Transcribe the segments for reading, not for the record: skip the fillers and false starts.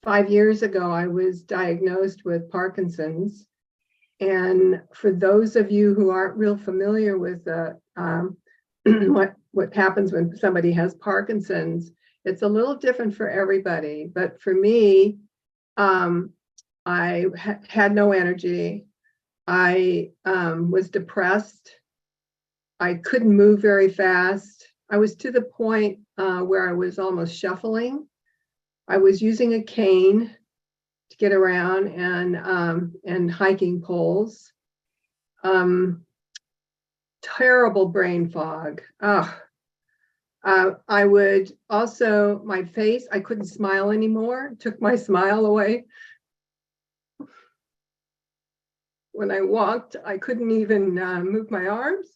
5 years ago, I was diagnosed with Parkinson's. And for those of you who aren't real familiar with what happens when somebody has Parkinson's, it's a little different for everybody. But for me, I had no energy. I was depressed. I couldn't move very fast. I was to the point where I was almost shuffling. I was using a cane to get around and hiking poles. Terrible brain fog. I would also, my face, I couldn't smile anymore. It took my smile away. When I walked, I couldn't even move my arms.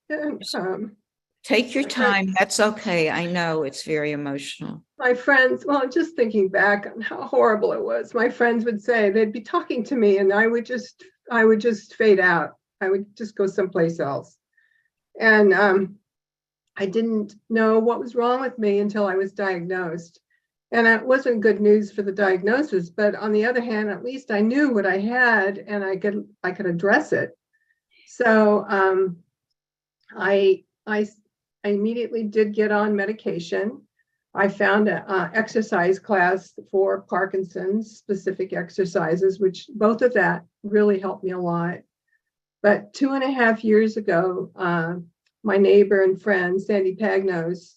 And, take your time. That's okay. I know it's very emotional. My friends, well, just thinking back on how horrible it was, my friends would say, they'd be talking to me and I would just fade out. I would just go someplace else. And I didn't know what was wrong with me until I was diagnosed. And it wasn't good news for the diagnosis, but on the other hand, at least I knew what I had and I could address it. So I immediately did get on medication. I found an exercise class for Parkinson's, specific exercises, which both of that really helped me a lot. But 2.5 years ago, my neighbor and friend, Sandy Pagnos,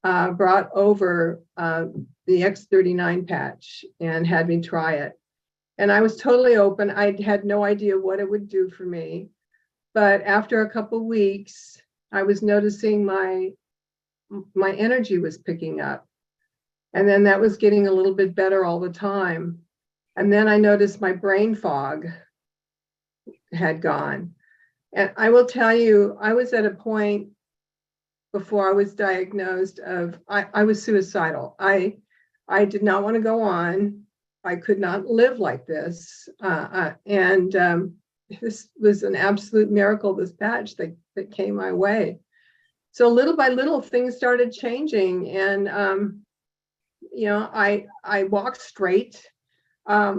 brought over the X39 patch and had me try it. And I was totally open. I had no idea what it would do for me. But after a couple of weeks, I was noticing my energy was picking up. And then that was getting a little bit better all the time. And then I noticed my brain fog had gone. And I will tell you, I was at a point before I was diagnosed of, I was suicidal. I did not want to go on. I could not live like this. This was an absolute miracle, this patch that came my way. So little by little, things started changing. And, I walk straight. I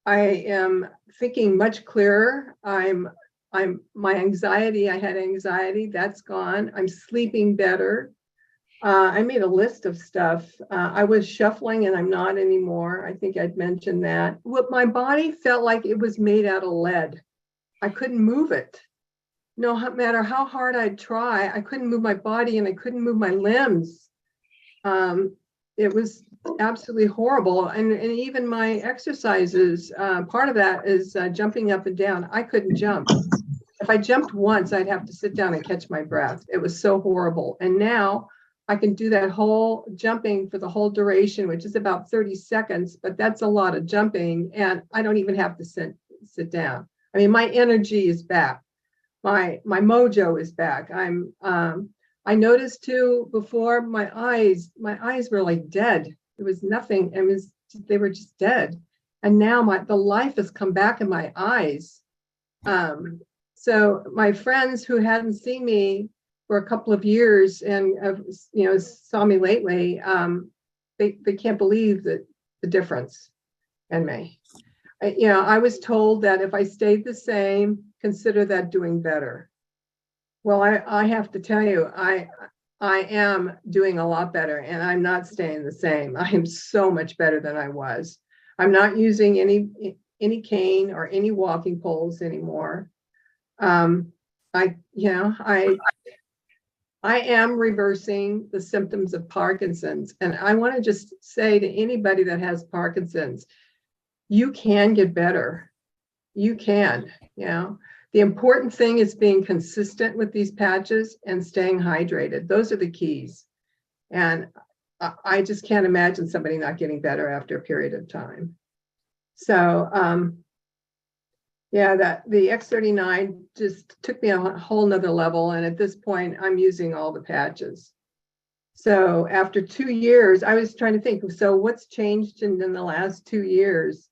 am thinking much clearer. My anxiety, I had anxiety, that's gone. I'm sleeping better. I made a list of stuff. I was shuffling and I'm not anymore. I think I'd mentioned that. My body felt like it was made out of lead. I couldn't move it. No matter how hard I'd try, I couldn't move my body and I couldn't move my limbs. It was absolutely horrible. And even my exercises, part of that is jumping up and down. I couldn't jump. If I jumped once, I'd have to sit down and catch my breath. It was so horrible. And now I can do that whole jumping for the whole duration, which is about 30 seconds, but that's a lot of jumping. And I don't even have to sit down. I mean, my energy is back. My mojo is back. I noticed too, before my eyes were like dead. There was nothing. They were just dead. And now the life has come back in my eyes. So my friends who hadn't seen me for a couple of years and saw me lately, they can't believe the difference in me. I was told that if I stayed the same, consider that doing better. Well, I have to tell you, I am doing a lot better, and I'm not staying the same. I am so much better than I was. I'm not using any cane or any walking poles anymore. I am reversing the symptoms of Parkinson's. And I want to just say to anybody that has Parkinson's, you can get better. You can, The important thing is being consistent with these patches and staying hydrated. Those are the keys. And I just can't imagine somebody not getting better after a period of time. So, the X39 just took me a whole nother level. And at this point, I'm using all the patches. So after 2 years, I was trying to think, so what's changed in the last 2 years?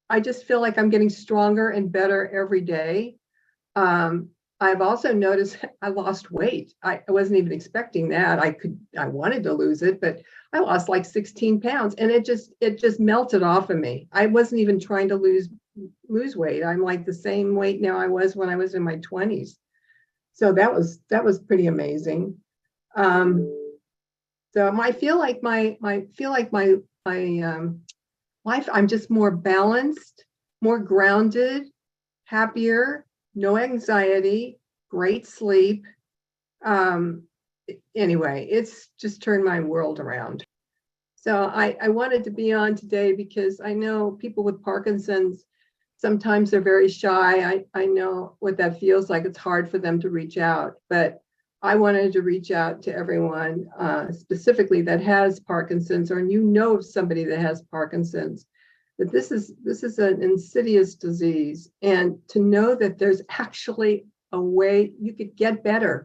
I just feel like I'm getting stronger and better every day. I've also noticed I lost weight. I wasn't even expecting that. I wanted to lose it, but I lost like 16 pounds and it just melted off of me. I wasn't even trying to lose weight. I'm like the same weight now I was when I was in my 20s. So that was pretty amazing. So I feel like my life, I'm just more balanced, more grounded, happier, no anxiety, great sleep. Anyway, it's just turned my world around. So I wanted to be on today because I know people with Parkinson's, sometimes they're very shy. I know what that feels like. It's hard for them to reach out, but I wanted to reach out to everyone specifically that has Parkinson's, or you know of somebody that has Parkinson's, that this is an insidious disease, and to know that there's actually a way you could get better.